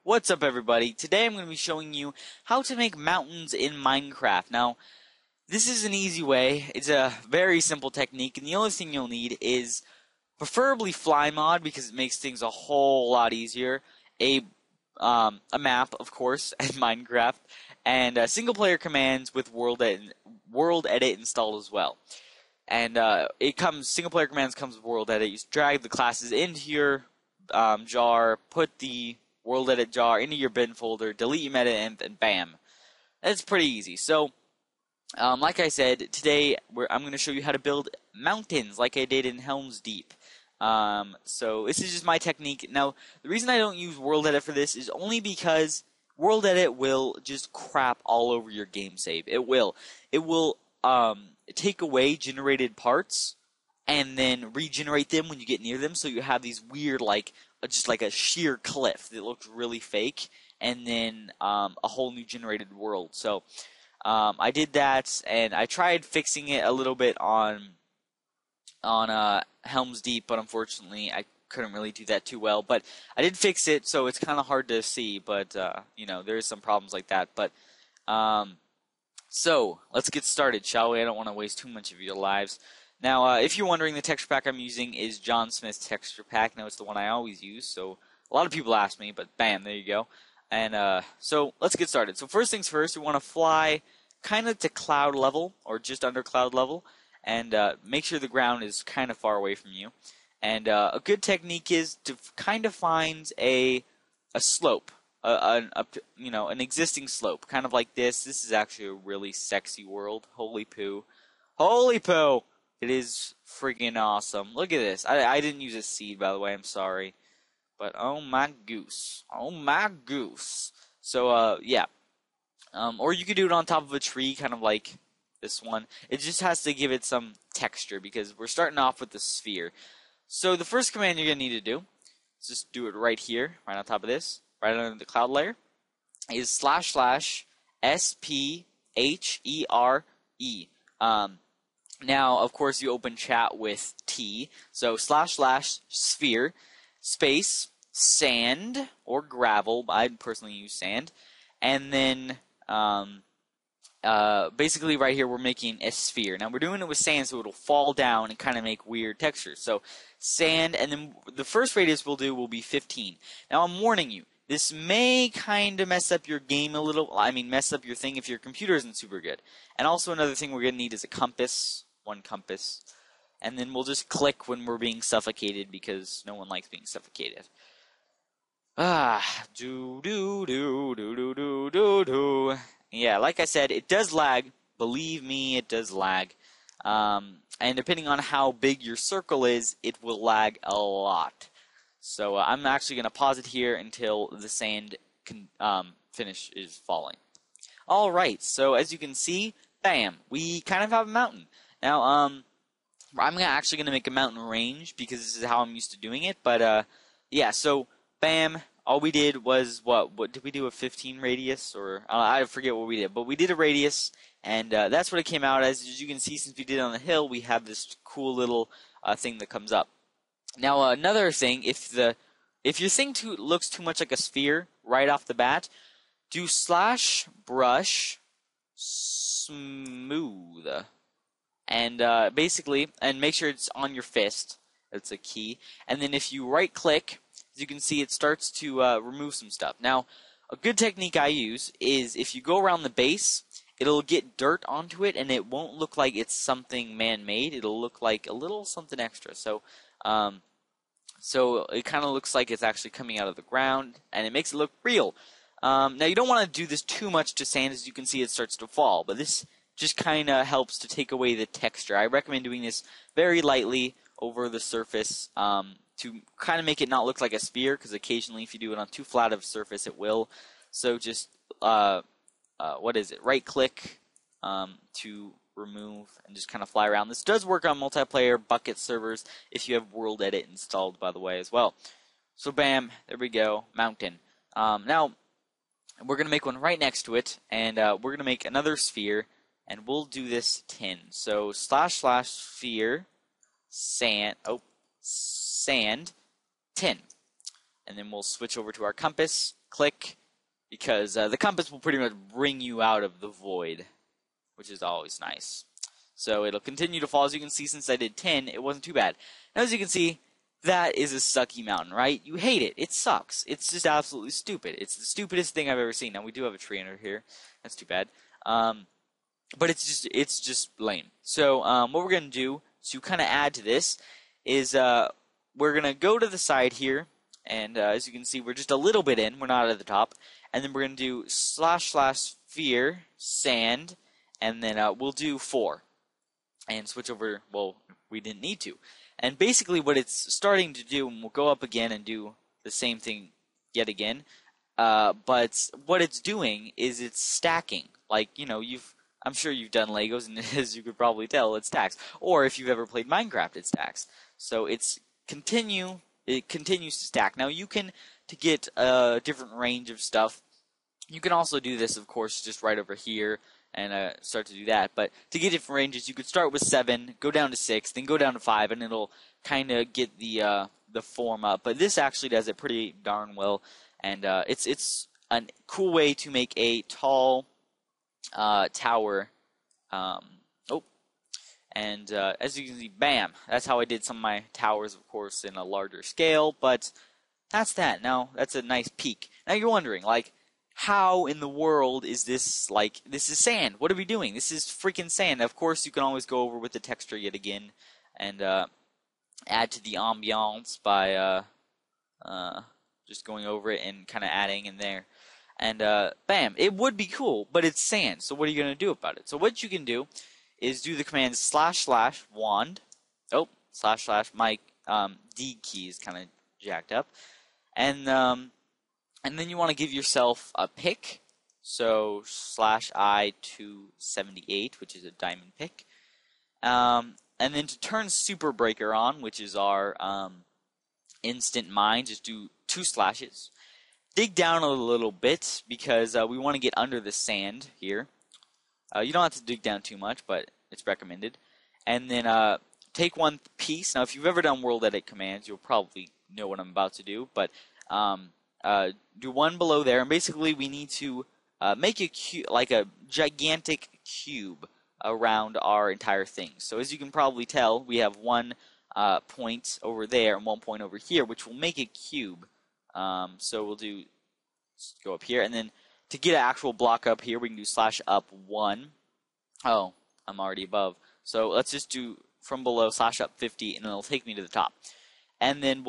What's up, everybody? Today I'm going to be showing you how to make mountains in Minecraft. Now, this is an easy way. It's a very simple technique, and the only thing you'll need is preferably fly mod because it makes things a whole lot easier. A map, of course, in Minecraft, and single player commands with world edit installed as well. And single player commands comes with world edit. You just drag the classes into your jar, put the world edit jar into your bin folder, delete your meta, and bam. That's pretty easy. So, like I said, today I'm going to show you how to build mountains like I did in Helm's Deep. So this is just my technique. Now, the reason I don't use world edit for this is only because world edit will just crap all over your game save. It will take away generated parts and then regenerate them when you get near them, so you have these weird, just like a sheer cliff that looks really fake, and then a whole new generated world. So I did that, and I tried fixing it a little bit on Helm's Deep, but unfortunately I couldn't really do that too well. But I did fix it, so it's kind of hard to see, but there's some problems like that. But so let's get started, shall we? I don't want to waste too much of your lives. Now, if you're wondering, the texture pack I'm using is John Smith's texture pack. Now, it's the one I always use, so a lot of people ask me, but bam, there you go. And so let's get started. So first things first, we want to fly kind of to cloud level, or just under cloud level, and make sure the ground is kind of far away from you. And a good technique is to kind of find a slope, an existing slope, kind of like this. This is actually a really sexy world. Holy poo. Holy poo! It is freaking awesome. Look at this. I didn't use a seed, by the way. I'm sorry. But oh my goose. Oh my goose. So, yeah. Or you could do it on top of a tree, kind of like this one. It just has to give it some texture because we're starting off with the sphere. So the first command you're going to need to do is just do it right here, right on top of this, right under the cloud layer, is //sphere. Now, of course, you open chat with T. So //sphere space sand or gravel. I personally use sand. And then basically right here we're making a sphere. Now we're doing it with sand so it'll fall down and kind of make weird textures. So sand, and then the first radius we'll do will be 15. Now I'm warning you, this may kind of mess up your game a little. I mean, mess up your thing if your computer isn't super good. And also another thing we're going to need is a compass. One compass. And then we'll just click when we're being suffocated because no one likes being suffocated. Yeah, like I said, it does lag. Believe me, it does lag. And depending on how big your circle is, it will lag a lot. So I'm actually going to pause it here until the sand finish is falling. Alright, so as you can see, bam, we kind of have a mountain. Now, I'm actually going to make a mountain range because this is how I'm used to doing it. But, yeah, so, bam, all we did was, what did we do, a 15 radius? Or, I forget what we did. But we did a radius, and that's what it came out as. As you can see, since we did it on the hill, we have this cool little thing that comes up. Now, another thing, if your thing looks too much like a sphere right off the bat, do /brush smooth. And basically, and make sure it's on your fist. That's a key. And then if you right click, as you can see, it starts to remove some stuff. Now, a good technique I use is if you go around the base, it'll get dirt onto it, and it won't look like it's something man-made. It'll look like a little something extra. So it kind of looks like it's actually coming out of the ground, and it makes it look real. Now, you don't want to do this too much to sand. As you can see, it starts to fall. But this just kind of helps to take away the texture. I recommend doing this very lightly over the surface to kind of make it not look like a sphere, because occasionally if you do it on too flat of a surface, it will. So just, right click to remove and just kind of fly around. This does work on multiplayer bucket servers if you have world edit installed, by the way, as well. So bam, there we go, mountain. Now, we're going to make one right next to it, and we're going to make another sphere. And we'll do this tin. So //sphere sand tin. And then we'll switch over to our compass. click, because the compass will pretty much bring you out of the void, which is always nice. So it'll continue to fall. As you can see, since I did 10, it wasn't too bad. Now, as you can see, that is a sucky mountain, right? You hate it. It sucks. It's just absolutely stupid. It's the stupidest thing I've ever seen. Now, we do have a tree under here. That's too bad. But it's just lame. So what we're going to do to kind of add to this is we're going to go to the side here. And as you can see, we're just a little bit in. We're not at the top. And then we're going to do / sphere, sand, and then we'll do 4. And switch over, well, we didn't need to. And basically what it's starting to do, and we'll go up again and do the same thing yet again, but what it's doing is it's stacking. Like, you know, I'm sure you've done Legos, and as you could probably tell, it stacks. Or if you've ever played Minecraft, it stacks. So it continues to stack. Now you can, to get a different range of stuff, you can also do this, of course, just right over here, and start to do that. But to get different ranges, you could start with 7, go down to 6, then go down to 5, and it'll kind of get the form up. But this actually does it pretty darn well, and it's a cool way to make a tall tower. And as you can see, bam! That's how I did some of my towers, of course, in a larger scale. But that's that. Now that's a nice peak. Now you're wondering, like, how in the world is this, like, this is sand. What are we doing? This is freaking sand. Of course, you can always go over with the texture yet again and add to the ambiance by just going over it and kind of adding in there. And bam, it would be cool, but it's sand. So what are you going to do about it? So what you can do is do the command / wand. Oh, / my D key is kind of jacked up. And then you want to give yourself a pick, so /I278, which is a diamond pick. And then to turn Super Breaker on, which is our instant mine, just do 2 slashes. Dig down a little bit, because we want to get under the sand here. You don't have to dig down too much, but it's recommended. And then take 1 piece. Now, if you've ever done World Edit commands, you'll probably know what I'm about to do, but do 1 below there, and basically we need to make a like a gigantic cube around our entire thing. So as you can probably tell, we have 1 point over there and 1 point over here, which will make a cube. So we'll go up here, and then to get an actual block up here, we can do /up1. Oh, I'm already above. So let's just do from below /up50, and it'll take me to the top. And then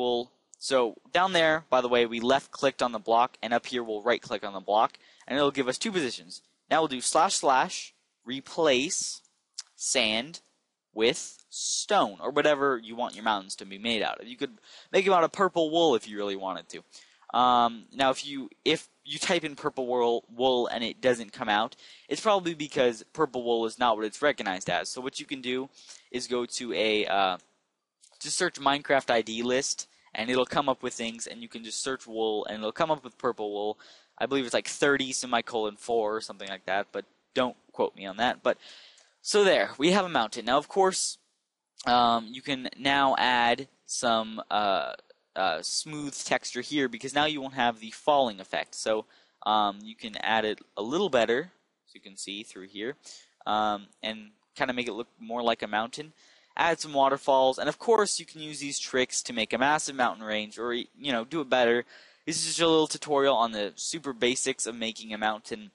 so down there, by the way, we left-clicked on the block, and up here we'll right-click on the block, and it'll give us 2 positions. Now we'll do / replace sand with stone, or whatever you want your mountains to be made out of. You could make them out of purple wool if you really wanted to. Now, if you type in purple wool and it doesn't come out, it's probably because purple wool is not what it's recognized as. So what you can do is go to just search Minecraft ID list, and it'll come up with things, and you can just search wool, and it'll come up with purple wool. I believe it's like 30:4 or something like that, but don't quote me on that. But so there, we have a mountain. Now, of course, you can now add some smooth texture here, because now you won't have the falling effect. So you can add it a little better, as you can see through here, and kind of make it look more like a mountain. Add some waterfalls, and of course you can use these tricks to make a massive mountain range, or do it better. This is just a little tutorial on the super basics of making a mountain.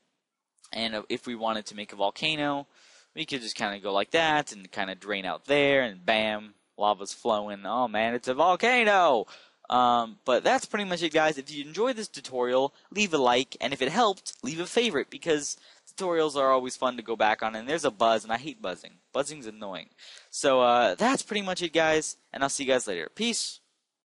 And if we wanted to make a volcano, we could just kind of go like that and kind of drain out there, and bam, lava's flowing. Oh man, it's a volcano! But that's pretty much it, guys. If you enjoyed this tutorial, leave a like, and if it helped, leave a favorite, because tutorials are always fun to go back on, and there's a buzz, and I hate buzzing. Buzzing's annoying. So that's pretty much it, guys, and I'll see you guys later. Peace!